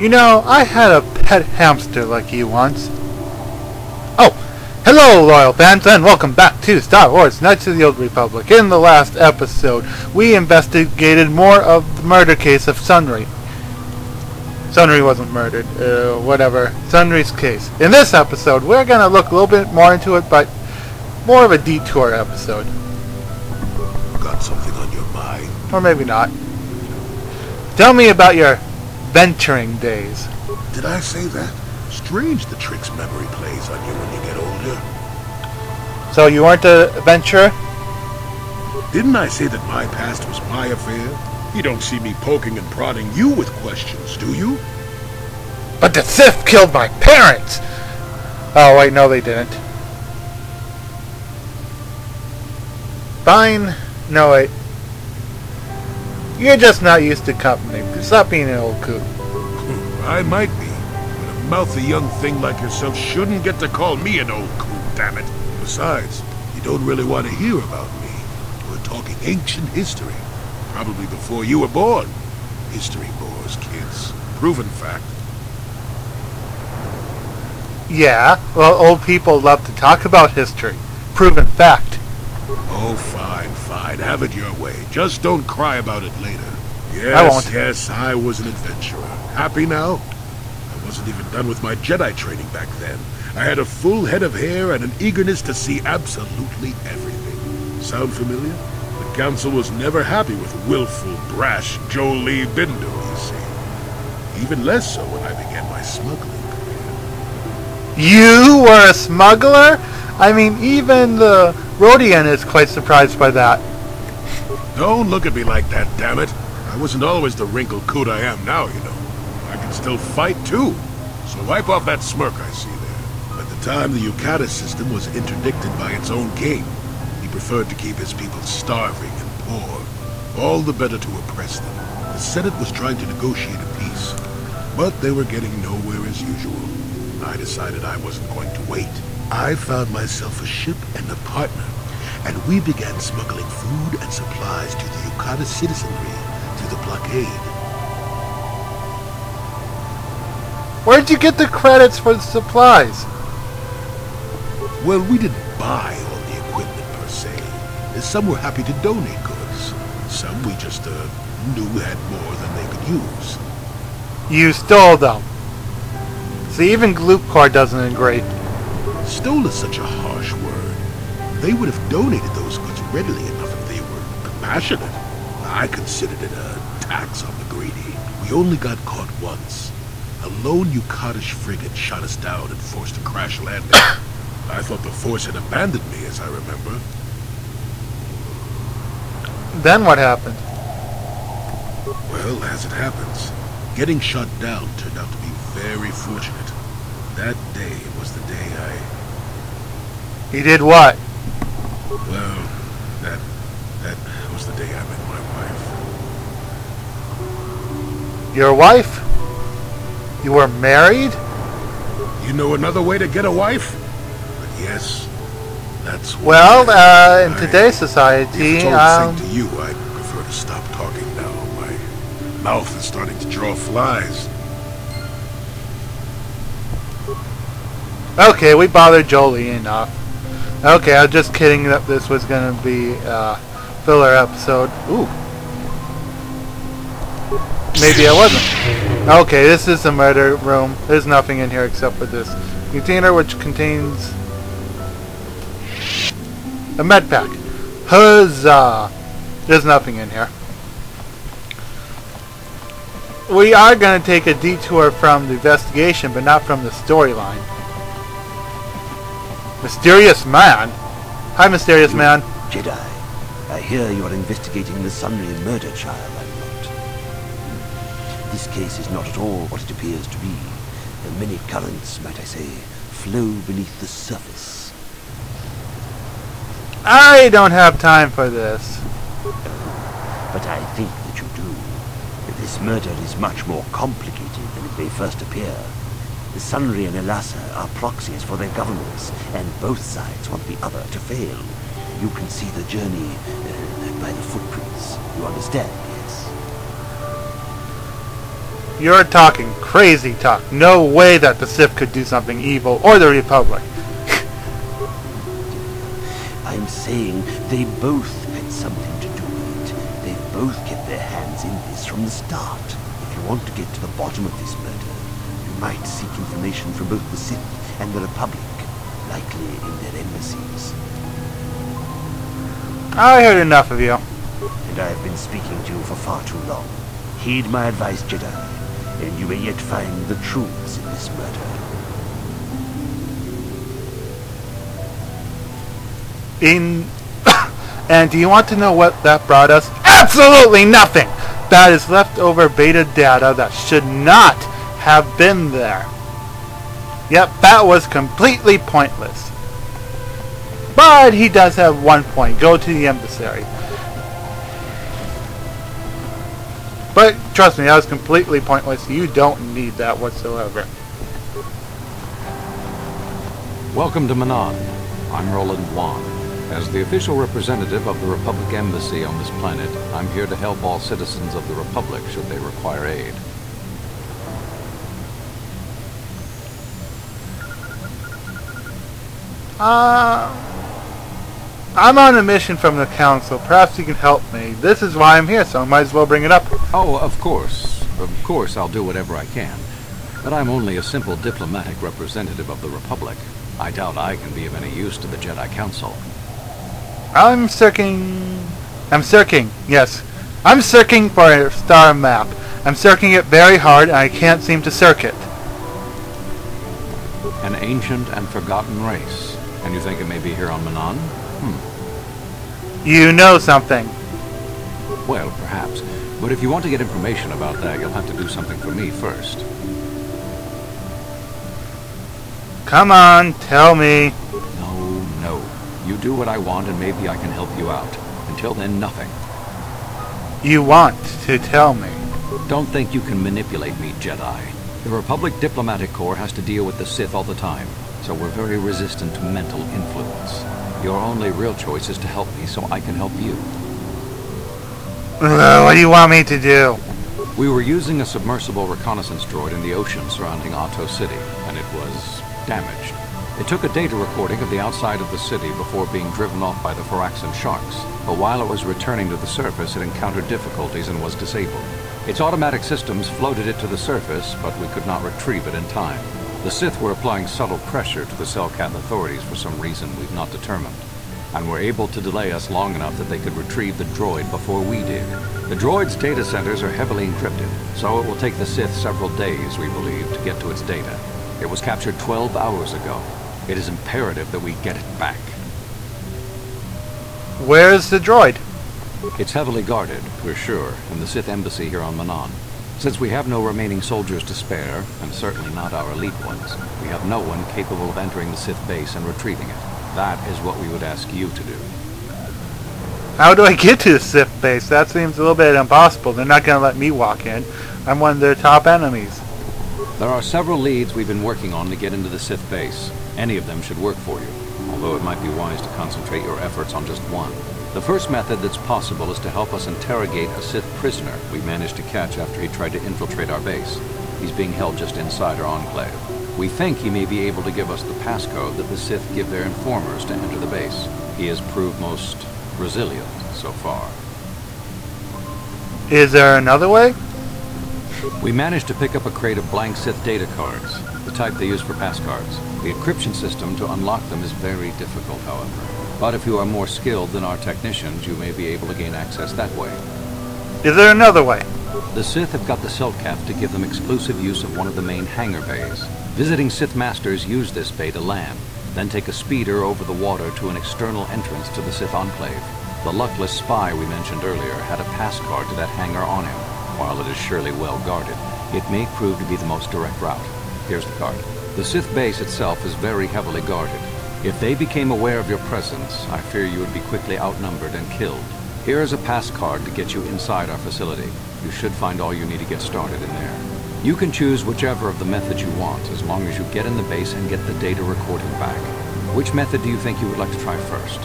You know, I had a pet hamster like you once. Oh, hello loyal fans, and welcome back to Star Wars Knights of the Old Republic. In the last episode, we investigated more of the murder case of Sunry. Sunry wasn't murdered, whatever. Sunry's case. In this episode, we're going to look a little bit more into it, but more of a detour episode. Got something on your mind? Or maybe not. Tell me about your venturing days. Did I say that? Strange the tricks memory plays on you when you get older. So you weren't a adventurer? Didn't I say that my past was my affair? You don't see me poking and prodding you with questions, do you? But the Sith killed my parents! Oh wait, no they didn't. Fine. No wait. You're just not used to company. Stop being an old coot. I might be, but a mouthy young thing like yourself shouldn't get to call me an old coot, damn it. Besides, you don't really want to hear about me. We're talking ancient history. Probably before you were born. History bores kids. Proven fact. Yeah, well, old people love to talk about history. Proven fact. Oh, fine, fine. Have it your way. Just don't cry about it later. Yes, I won't. Yes, I was an adventurer. Happy now? I wasn't even done with my Jedi training back then. I had a full head of hair and an eagerness to see absolutely everything. Sound familiar? The Council was never happy with willful, brash Jolee Bindo, you see. Even less so when I began my smuggling career. You were a smuggler? I mean, even the Rodian is quite surprised by that. Don't look at me like that, damn it. I wasn't always the wrinkled coot I am now, you know. I can still fight, too. So wipe off that smirk I see there. At the time, the Yukata system was interdicted by its own king. He preferred to keep his people starving and poor. All the better to oppress them. The Senate was trying to negotiate a peace. But they were getting nowhere as usual. I decided I wasn't going to wait. I found myself a ship and a partner, and we began smuggling food and supplies to the Yukata citizenry through the blockade. Where'd you get the credits for the supplies? Well, we didn't buy all the equipment per se. Some were happy to donate goods. Some we just knew had more than they could use. You stole them. See, even Gloopcore doesn't agree. Stole is such a harsh word. They would have donated those goods readily enough if they were compassionate. I considered it a tax on the greedy. We only got caught once. A lone Yukatish frigate shot us down and forced a crash landing. I thought the Force had abandoned me, as I remember. Then what happened? Well, as it happens, getting shot down turned out to be very fortunate. That day was the day He did what? Well, that was the day I met my wife. Your wife? You were married? You know another way to get a wife? But yes, that's what Well, in today's society, if it's all the same to you, I prefer to stop talking now. My mouth is starting to draw flies. Okay, we bothered Jolee enough. Okay, I was just kidding that this was going to be a filler episode. Ooh. Maybe I wasn't. Okay, this is the murder room. There's nothing in here except for this container, which contains a med pack. Huzzah! There's nothing in here. We are going to take a detour from the investigation, but not from the storyline. Mysterious Man? Hi, Mysterious Man. Jedi, I hear you are investigating the Sunry murder trial, are you not? This case is not at all what it appears to be. The many currents, might I say, flow beneath the surface. I don't have time for this. But I think that you do. This murder is much more complicated than it may first appear. The Sunry and Elassa are proxies for their governments, and both sides want the other to fail. You can see the journey by the footprints. You understand, yes? You're talking crazy talk. No way that the Sith could do something evil, or the Republic. I'm saying they both had something to do with it. They've both kept their hands in this from the start. If you want to get to the bottom of this murder, you might seek information from both the Sith and the Republic, likely in their embassies. I heard enough of you. And I have been speaking to you for far too long. Heed my advice, Jedi, and you may yet find the truths in this murder. And do you want to know what that brought us? Absolutely nothing! That is leftover beta data that should not have been there. Yep, that was completely pointless. But he does have one point. Go to the emissary. But trust me, that was completely pointless. You don't need that whatsoever. Welcome to Manaan. I'm Roland Wan. As the official representative of the Republic Embassy on this planet, I'm here to help all citizens of the Republic should they require aid. I'm on a mission from the Council. Perhaps you can help me. This is why I'm here, so I might as well bring it up. Oh, of course. Of course, I'll do whatever I can. But I'm only a simple diplomatic representative of the Republic. I doubt I can be of any use to the Jedi Council. I'm searching, yes. I'm searching for a star map. I'm searching it very hard, and I can't seem to search it. An ancient and forgotten race. And you think it may be here on Manaan? You know something. Well, perhaps. But if you want to get information about that, you'll have to do something for me first. Come on, tell me. No. You do what I want and maybe I can help you out. Until then, nothing. You want to tell me. Don't think you can manipulate me, Jedi. The Republic Diplomatic Corps has to deal with the Sith all the time, so we're very resistant to mental influence. Your only real choice is to help me so I can help you. What do you want me to do? We were using a submersible reconnaissance droid in the ocean surrounding Ahto City, and it was damaged. It took a data recording of the outside of the city before being driven off by the Firaxan sharks, but while it was returning to the surface, it encountered difficulties and was disabled. Its automatic systems floated it to the surface, but we could not retrieve it in time. The Sith were applying subtle pressure to the Selkat authorities for some reason we've not determined, and were able to delay us long enough that they could retrieve the droid before we did. The droid's data centers are heavily encrypted, so it will take the Sith several days, we believe, to get to its data. It was captured 12 hours ago. It is imperative that we get it back. Where's the droid? It's heavily guarded, we're sure, in the Sith embassy here on Manaan. Since we have no remaining soldiers to spare, and certainly not our elite ones, we have no one capable of entering the Sith base and retrieving it. That is what we would ask you to do. How do I get to the Sith base? That seems a little bit impossible. They're not going to let me walk in. I'm one of their top enemies. There are several leads we've been working on to get into the Sith base. Any of them should work for you, although it might be wise to concentrate your efforts on just one. The first method that's possible is to help us interrogate a Sith prisoner we managed to catch after he tried to infiltrate our base. He's being held just inside our enclave. We think he may be able to give us the passcode that the Sith give their informers to enter the base. He has proved most resilient so far. Is there another way? We managed to pick up a crate of blank Sith data cards, the type they use for passcards. The encryption system to unlock them is very difficult, however. But if you are more skilled than our technicians, you may be able to gain access that way. Is there another way? The Sith have got the Selkath to give them exclusive use of one of the main hangar bays. Visiting Sith Masters use this bay to land, then take a speeder over the water to an external entrance to the Sith Enclave. The luckless spy we mentioned earlier had a pass card to that hangar on him. While it is surely well guarded, it may prove to be the most direct route. Here's the card. The Sith base itself is very heavily guarded. If they became aware of your presence, I fear you would be quickly outnumbered and killed. Here is a pass card to get you inside our facility. You should find all you need to get started in there. You can choose whichever of the methods you want, as long as you get in the base and get the data recording back. Which method do you think you would like to try first?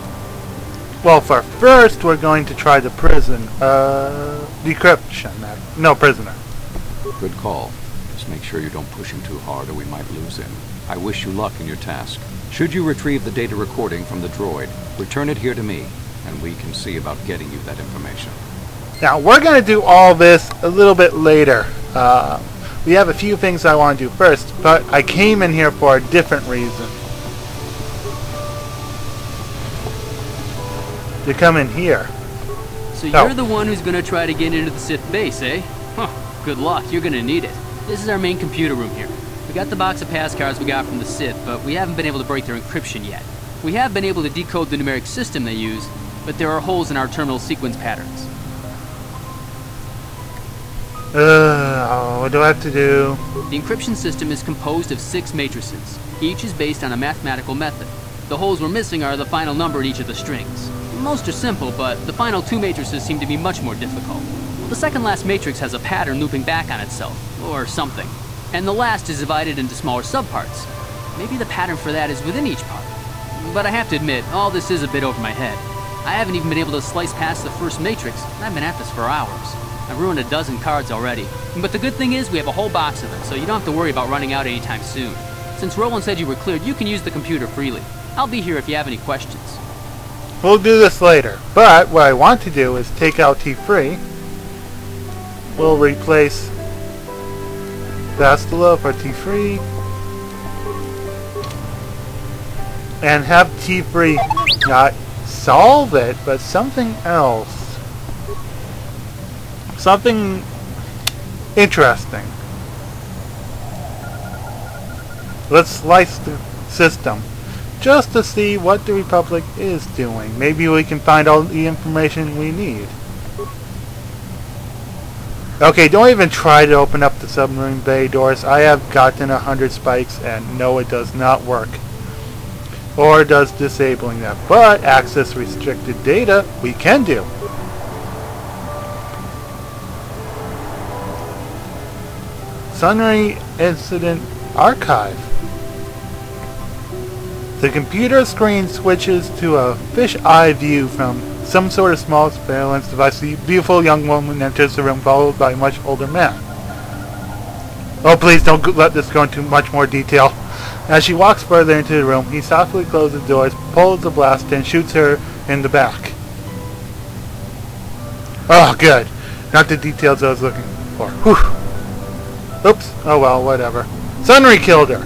Well, for first, we're going to try the prison, decryption. No, prisoner. Good call. Just make sure you don't push him too hard or we might lose him. I wish you luck in your task. Should you retrieve the data recording from the droid, return it here to me, and we can see about getting you that information. Now, we're going to do all this a little bit later. We have a few things I want to do first, but I came in here for a different reason. To come in here. So you're the one who's gonna try to get into the Sith base, eh? Huh, good luck, you're gonna need it. This is our main computer room here. We got the box of pass cards we got from the Sith, but we haven't been able to break their encryption yet. We have been able to decode the numeric system they use, but there are holes in our terminal sequence patterns. What do I have to do? The encryption system is composed of 6 matrices. Each is based on a mathematical method. The holes we're missing are the final number in each of the strings. Most are simple, but the final 2 matrices seem to be much more difficult. The second last matrix has a pattern looping back on itself, or something. And the last is divided into smaller subparts. Maybe the pattern for that is within each part. But I have to admit, all this is a bit over my head. I haven't even been able to slice past the first matrix, and I've been at this for hours. I've ruined a dozen cards already. But the good thing is we have a whole box of them, so you don't have to worry about running out anytime soon. Since Roland said you were cleared, you can use the computer freely. I'll be here if you have any questions. We'll do this later, but what I want to do is take out T3. We'll replace Bastila for T3 and have T3 not solve it, but something else. Something interesting. Let's slice the system just to see what the Republic is doing. Maybe we can find all the information we need. Okay, don't even try to open up the submarine bay doors. I have gotten 100 spikes and no, it does not work. Or does disabling them. But access restricted data we can do. Sunray Incident Archive. The computer screen switches to a fish-eye view from some sort of small surveillance device. The beautiful young woman enters the room followed by a much older man. Oh, please don't let this go into much more detail. As she walks further into the room, he softly closes the doors, pulls the blaster, and shoots her in the back. Oh, good. Not the details I was looking for. Whew. Oops. Oh well, whatever. Sunry killed her.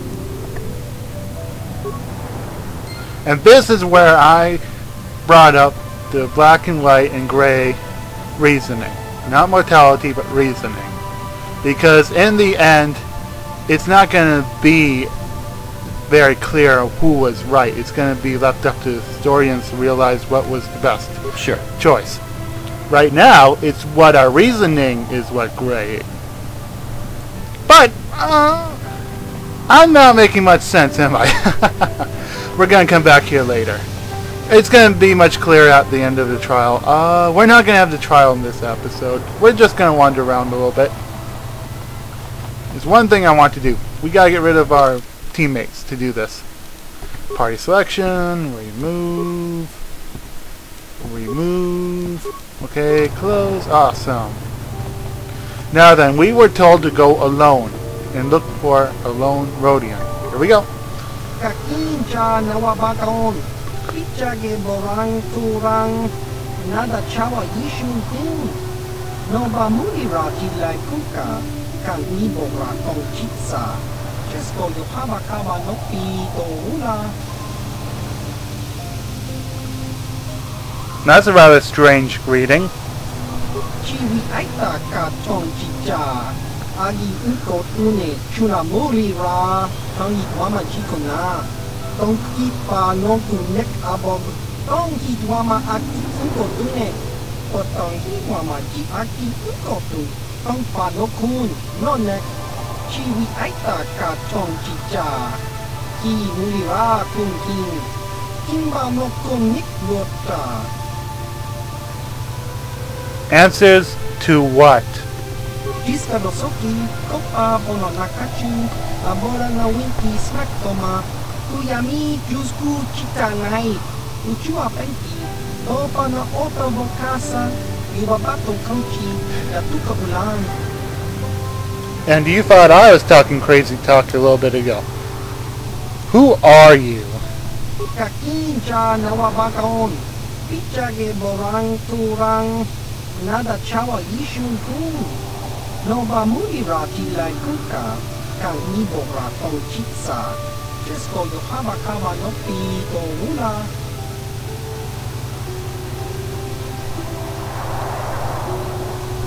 And this is where I brought up the black and white and gray reasoning. Not mortality, but reasoning. Because in the end, it's not going to be very clear who was right. It's going to be left up to historians to realize what was the best choice. Right now, it's what our reasoning is what gray. But, I'm not making much sense, am I? We're going to come back here later. It's going to be much clearer at the end of the trial. We're not going to have the trial in this episode. We're just going to wander around a little bit. There's one thing I want to do. We got to get rid of our teammates to do this. Party selection, remove, okay, close, awesome. Now then, we were told to go alone and look for a lone Rodian. Here we go. Kakinja nawabaton, Pichage borang turang, nada chawa ishun tin, Nova Murira kilai kuka, Kanibora tong chitsa, Chesko yohaba kaba nopi doula. That's a rather strange greeting. Chiwi aita ka tong chicha, Agi unko tune, Chuna Murira, Tangi wama chikona. Tong kipa non tu nek abog, tong hitwama aki unko tune, o tong hitwama ji aki unko tu, tong pa no kun, no nek, chiwi aita ka tong chicha, ki nulira kun kin, kimba no kun nik lota. Answers to what? Jiska dosoki, kopa bono nakachu, abora na winki smaktoma, Kuyami Jusku Chitanai, Uchua Penki, Opa na Ota Bokasa, Iwabato Kanchi, Yatuka Ulan. And you thought I was talking crazy talk a little bit ago. Who are you? Kakinja nawabakaon. Pichage borang turang. Nada chawa yishun kun. Nova mulira tilai kuka. Kang nibo ratong chitsa. Chesko yohabakawa no pito mula.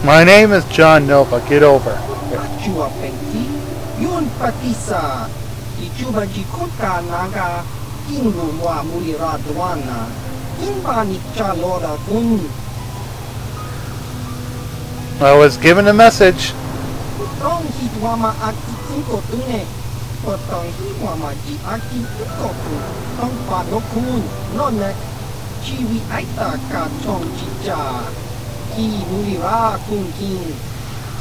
My name is John Nova. Get over. Chua penti. Yun patisa. Ichuba jikuka naga. Kingu wa mulira dwana. Kimba ni chalora kun. I was given a message. Tong hitwama aki inko tune. Potong hitwama ji aki inko tu. Tong padokun. Nonek. Chiwi aita ka tong chicha. Ki mulira kun king.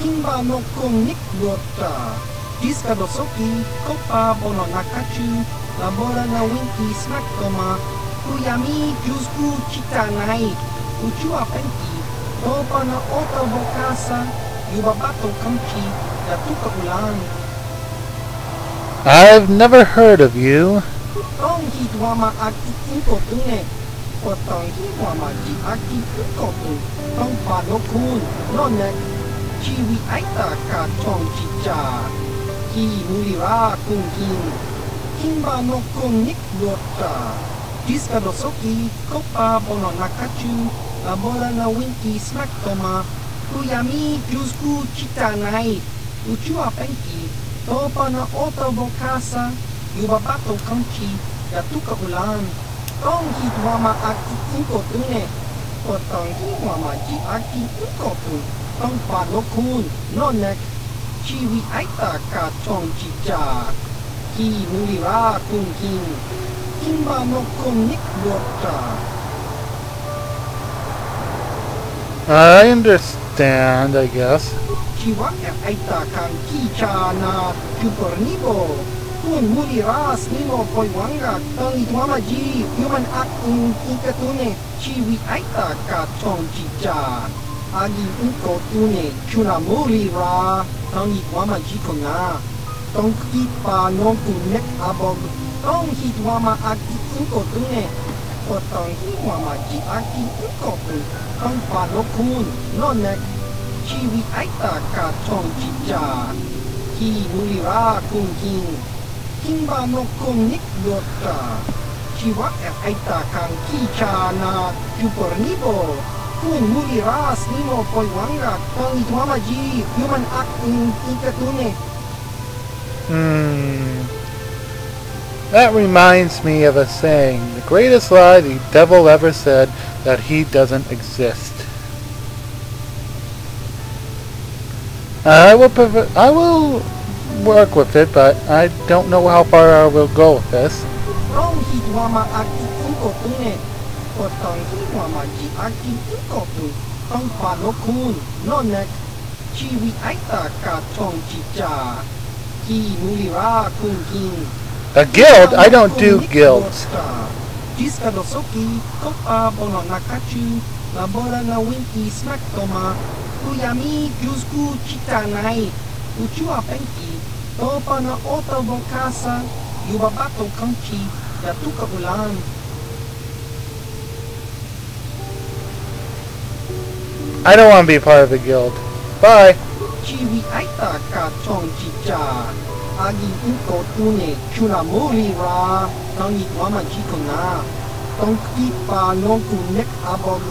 Kimba no kun nik dota. Diska dosoki. Kopa bono nakachu. Labora na winki smaktoma. Kuyami jusku chita nai. Uchua penti. Topa na ota bokasa. Yubabato kamchi. Yatuka ulan. I've never heard of you. Tong hitwama aki inko tune. Potong hitwama ji aki inko tu. Tong padokun. Nonek. Chiwi aita ka tong chicha. Ki mulira kun king. Kimba no kun nik dota. Diska dosoki. Kopa bono nakachu. Labora na winki smaktoma. Kuyami jusku chita nai. Uchua penki. Topa na ota bokasa. Yubabato kamchi. Yatuka ulan. Tong hitwama aki inko tune. Potong hitwama ji aki inko tu. Tong padokun. Nonek. Chiwi aita ka tong chicha. Ki mulira kun king. Kimba no kun nik dota. I understand, I guess. Chiwaka aita kan kicha na chupornibo. Kun muliras nimo poiwanga. Tong itwama ji. Human ak ikatune. Chiwi aita ka tong chicha. Agi inko tune. Chuna mulira. Tong itwama ji ko na. Tong kipa non kunek abog. Tong hitwama aki inko tune. Potong hitwama ji aki inko tu. Tong padokun. Nonek. Chiwi aita ka tong chicha. Ki mulira kun king. Kimba no kun nik dota. Chiwa aita kan kicha na chupornibo. Kun muliras nimo poiwanga. Tong hitwama ji. Human ak ikatune. That reminds me of a saying, the greatest lie the devil ever said, that he doesn't exist. I will work with it, but I don't know how far I will go with this. Tong hitwama aki inko tune. Potong hitwama ji aki inko tu. Tong padokun. Nonek. Chiwi aita ka tong chicha. Ki mulira kun king. A guild? I don't do guilds. Diska dosoki. Kopa bono nakachu. Labora na winki smaktoma. Kuyami jusku chita nai. Uchua penki. Topa na ota bokasa. Yubabato kamchi. Yatuka ulan. I don't want to be part of a guild. Bye. Chiwi aita ka tong chicha. Agi inko tune. Chuna mulira. Tong itwama chiko na. Tong kipa non kunek abog.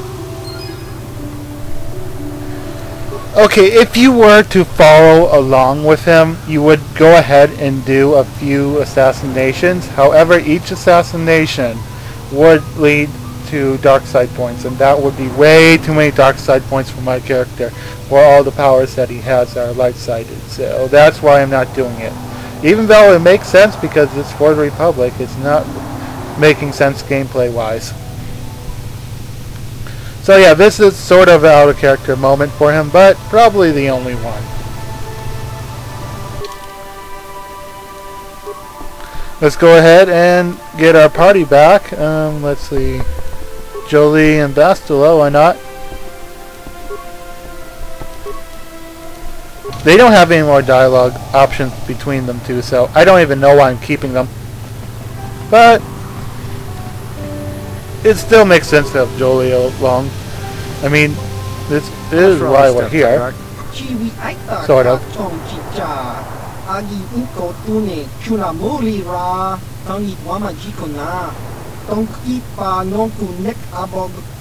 Okay, if you were to follow along with him, you would go ahead and do a few assassinations. However, each assassination would lead to dark side points, and that would be way too many dark side points for my character, where all the powers that he has are light-sided. So that's why I'm not doing it. Even though it makes sense because it's for the Republic, it's not making sense gameplay-wise. So yeah, this is sort of an out-of-character moment for him, but probably the only one. Let's go ahead and get our party back. Let's see. Jolie and Bastila, why not? They don't have any more dialogue options between them two, so I don't even know why I'm keeping them. But it still makes sense to have Jolie along. I mean, this is why we're here. Sort of.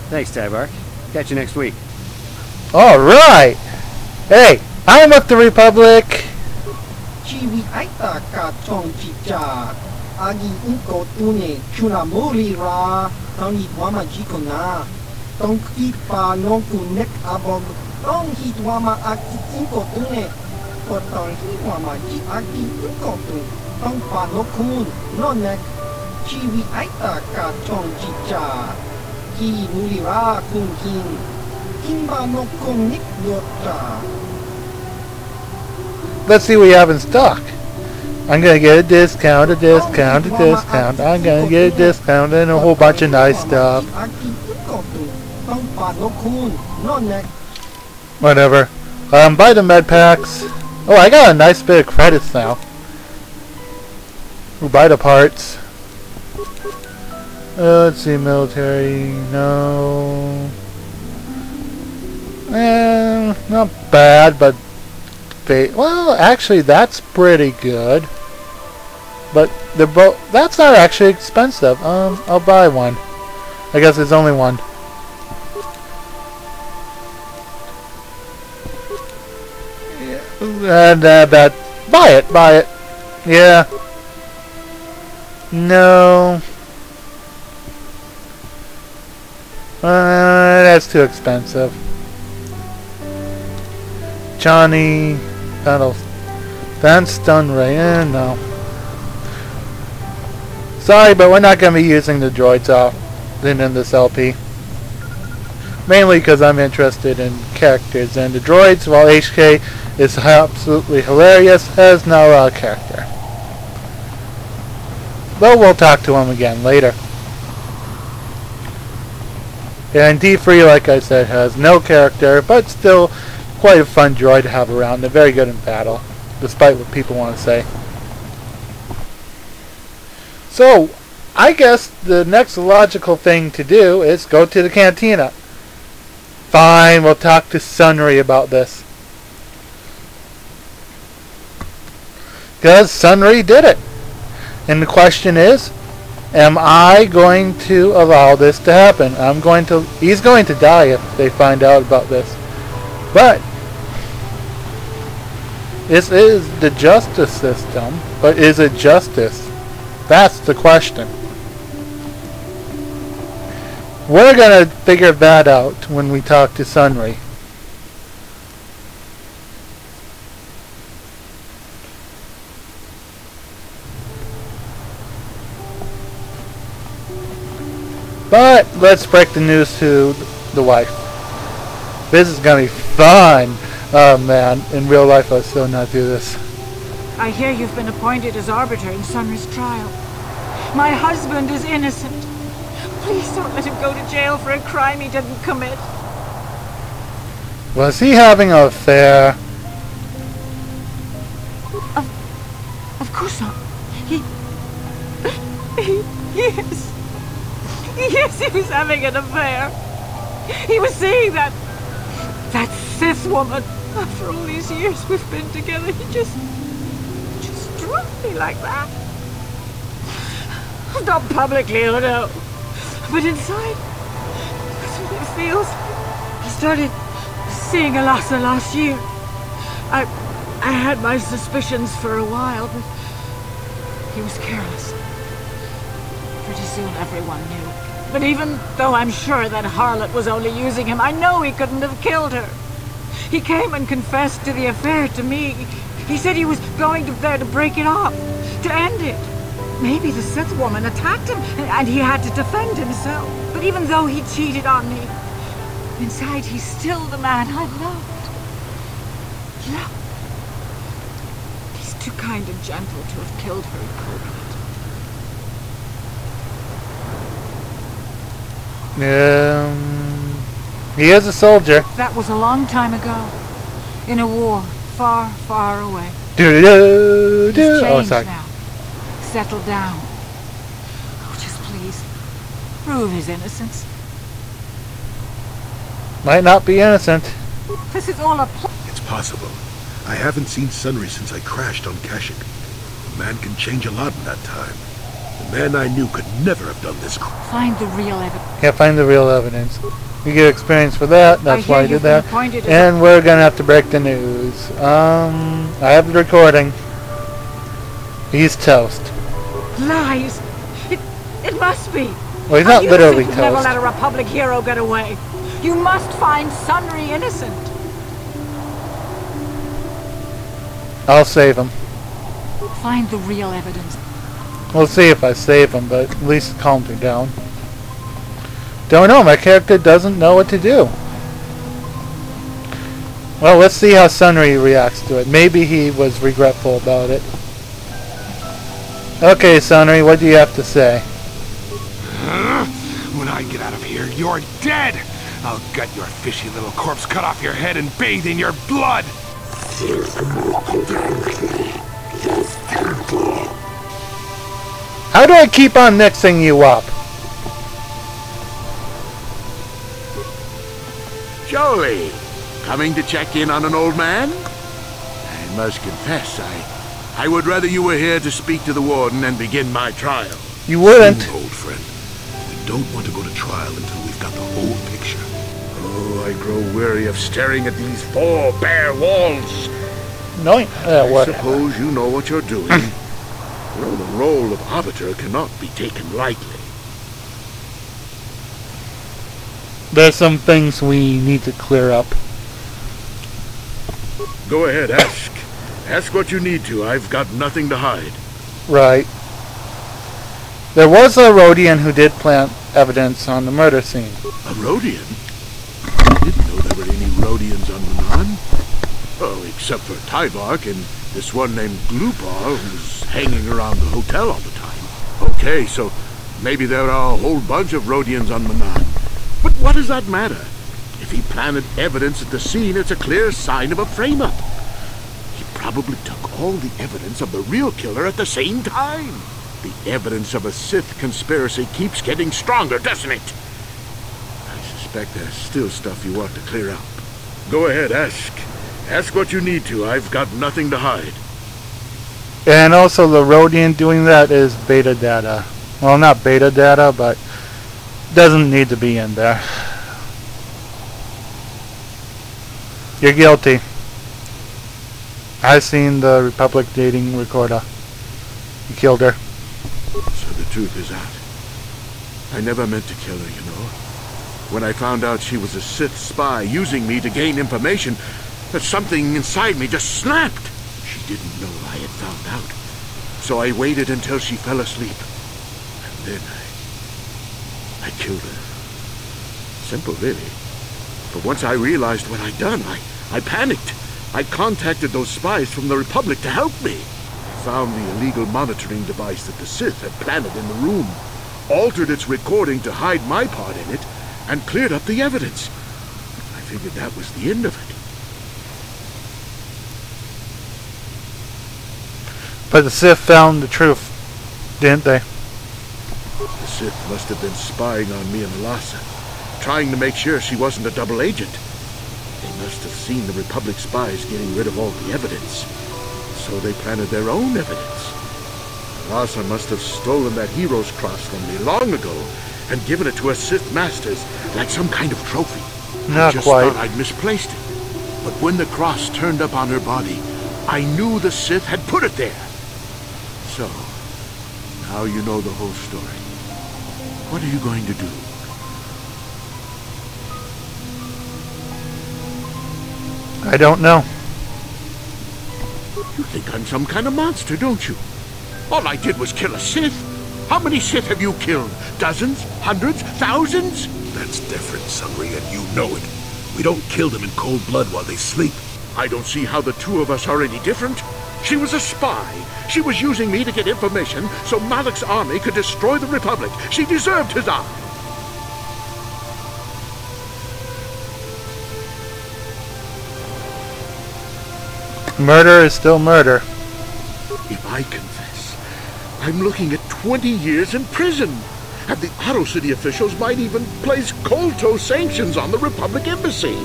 Thanks, Tybark. Catch you next week. Alright! Hey, I'm with the Republic! Let's see what we have in stock. I'm gonna get a discount, a discount, a discount. I'm gonna get a discount and a whole bunch of nice stuff. Whatever. Buy the med packs. Oh, I got a nice bit of credits now. We'll buy the parts. Let's see, military. No. Not bad, but well, actually, that's pretty good. But they're both. That's not actually expensive. I'll buy one. I guess there's only one. Yeah, and that. Buy it. Yeah. No. That's too expensive. Johnny, that'll stun ray. No. Sorry, but we're not going to be using the droids in this LP. Mainly because I'm interested in characters, and the droids, while HK is absolutely hilarious, has no character. But we'll talk to him again later. And D3, like I said, has no character, but still quite a fun droid to have around. They're very good in battle, despite what people want to say. So, I guess the next logical thing to do is go to the cantina. Fine, we'll talk to Sunry about this. Because Sunry did it. And the question is, am I going to allow this to happen? He's going to die if they find out about this. But this is the justice system, but is it justice? That's the question. We're gonna figure that out when we talk to Sunry. But let's break the news to the wife. This is gonna be fun. Oh man, in real life I'll still not do this. I hear you've been appointed as arbiter in Sunry's trial. My husband is innocent. Please don't let him go to jail for a crime he didn't commit. Was he having an affair? Of course not. Yes. Yes, he was having an affair. He was seeing that Sith woman. After all these years we've been together, he just struck me like that. Not publicly, oh no. But inside, that's what it feels. He started seeing Elassa last year. I had my suspicions for a while, but he was careless. Pretty soon everyone knew. But even though I'm sure that harlot was only using him, I know he couldn't have killed her. He came and confessed to the affair to me. He said he was going there to break it off, to end it. Maybe the Sith woman attacked him, and he had to defend himself. But even though he cheated on me, inside he's still the man I loved. He's too kind and gentle to have killed her in cold blood. He is a soldier. That was a long time ago, in a war far, far away. Do-do-do-do. He's Oh, changed sorry. now. Settle down. Oh, just please, prove his innocence. Might not be innocent. This is all a plot. It's possible. I haven't seen Sunry since I crashed on Kashyyyk. A man can change a lot in that time. The man I knew could never have done this. Find the real evidence. Can't find the real evidence. You get experience for that. That's why I did you've that. been appointed as And we're gonna have to break the news. I have the recording. He's toast. Lies. It must be. Well, he's not You literally never let toast. a Republic hero get away. You must find Sunry innocent. I'll save him. Find the real evidence. We'll see if I save him, but at least calm me down. Don't know, my character doesn't know what to do. Well, let's see how Sunry reacts to it. Maybe he was regretful about it. Okay, Sunry, what do you have to say? When I get out of here, you're dead! I'll gut your fishy little corpse, cut off your head, and bathe in your blood! How do I keep on mixing you up? Joey, coming to check in on an old man? I must confess, I would rather you were here to speak to the warden and begin my trial. You wouldn't. Soon, old friend. We don't want to go to trial until we've got the whole picture. Oh, I grow weary of staring at these four bare walls. No, I whatever. suppose you know what you're doing. Well, the role of arbiter cannot be taken lightly. There's some things we need to clear up. Go ahead, ask. Ask what you need to. I've got nothing to hide. Right. There was a Rodian who did plant evidence on the murder scene. A Rodian? I didn't know there were any Rodians on Manan. Oh, except for Tyvark and this one named Glupar who's hanging around the hotel all the time. Okay, so maybe there are a whole bunch of Rodians on Manan. But what does that matter? If he planted evidence at the scene, it's a clear sign of a frame-up. He probably took all the evidence of the real killer at the same time. The evidence of a Sith conspiracy keeps getting stronger, doesn't it? I suspect there's still stuff you want to clear up. Go ahead, ask. Ask what you need to. I've got nothing to hide. And also the Rodian doing that is beta data. Well, not beta data, but doesn't need to be in there. You're guilty. I've seen the Republic dating recorder. You killed her. So the truth is out. I never meant to kill her, you know. When I found out she was a Sith spy using me to gain information, that something inside me just snapped. She didn't know I had found out. So I waited until she fell asleep. And then I killed her. Simple, really. But once I realized what I'd done, I panicked. I contacted those spies from the Republic to help me. I found the illegal monitoring device that the Sith had planted in the room, altered its recording to hide my part in it, and cleared up the evidence. I figured that was the end of it. But the Sith found the truth, didn't they? The Sith must have been spying on me and Alasa, trying to make sure she wasn't a double agent. They must have seen the Republic spies getting rid of all the evidence, so they planted their own evidence. Alasa must have stolen that hero's cross from me long ago and given it to her Sith masters like some kind of trophy. I Not just quite. thought I'd misplaced it. But when the cross turned up on her body, I knew the Sith had put it there. So, now you know the whole story. What are you going to do? I don't know. You think I'm some kind of monster, don't you? All I did was kill a Sith. How many Sith have you killed? Dozens? Hundreds? Thousands? That's different, Sunry, and you know it. We don't kill them in cold blood while they sleep. I don't see how the two of us are any different. She was a spy. She was using me to get information so Malak's army could destroy the Republic. She deserved his eye. Murder is still murder. If I confess, I'm looking at 20 years in prison. And the Otto City officials might even place Kolto sanctions on the Republic Embassy.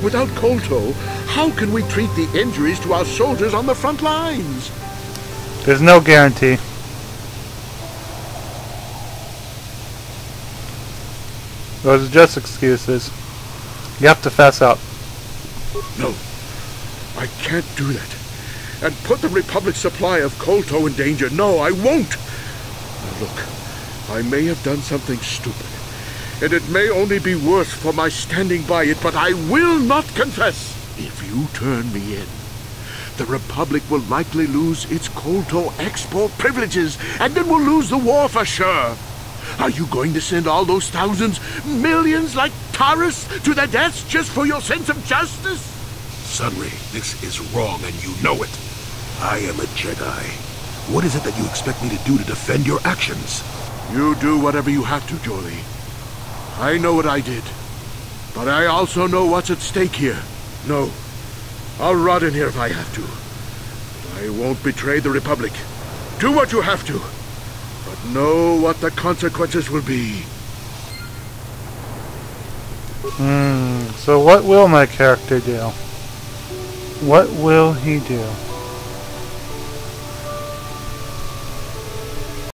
Without Kolto, how can we treat the injuries to our soldiers on the front lines? There's no guarantee. Those are just excuses. You have to fess up. No, I can't do that. And put the Republic's supply of Kolto in danger. No, I won't. Now look, I may have done something stupid, and it may only be worse for my standing by it, but I will not confess. If you turn me in, the Republic will likely lose its Kolto export privileges, and then we'll lose the war for sure. Are you going to send all those thousands, millions like Taurus to their deaths just for your sense of justice? Sunry, this is wrong, and you know it. I am a Jedi. What is it that you expect me to do to defend your actions? You do whatever you have to, Jolee. I know what I did, but I also know what's at stake here. No, I'll rot in here if I have to. But I won't betray the Republic. Do what you have to, but know what the consequences will be. So what will my character do? What will he do?